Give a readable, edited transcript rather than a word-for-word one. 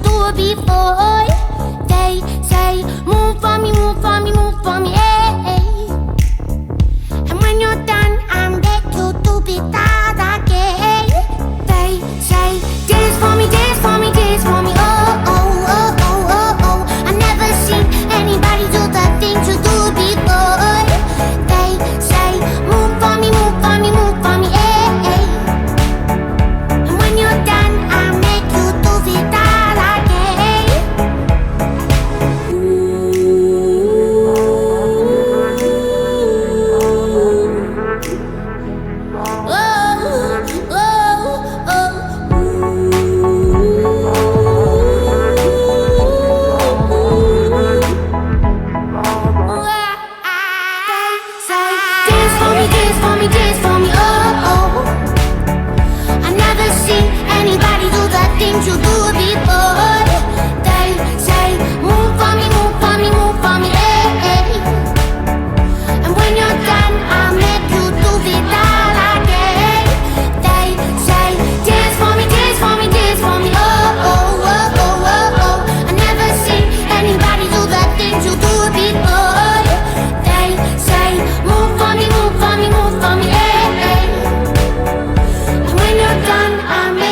do it before. They say, move for me, move for me, move for me, hey. And when you're done, I'm back to do it again. They say, dance for me, dance for me, dance for me, oh, oh, oh, oh, oh, oh. I never seen anybody do the things you do before. They say, move for me, move for me, move for me, hey. And when you're done, I'll make you do it all again. Oh, oh, oh. Say, dance for me, dance for me, dance for me, oh, oh. I never seen anybody do the things you do before. They say, move for me, move for me, move for me, hey. And when you're done, I'll make you do it all again. They say, dance for me, dance for me, dance for me, oh, oh, oh, oh, oh, oh. I never seen anybody do the things you do before. They say, move for me, move for me, move for me, hey. And when you're done, I'll make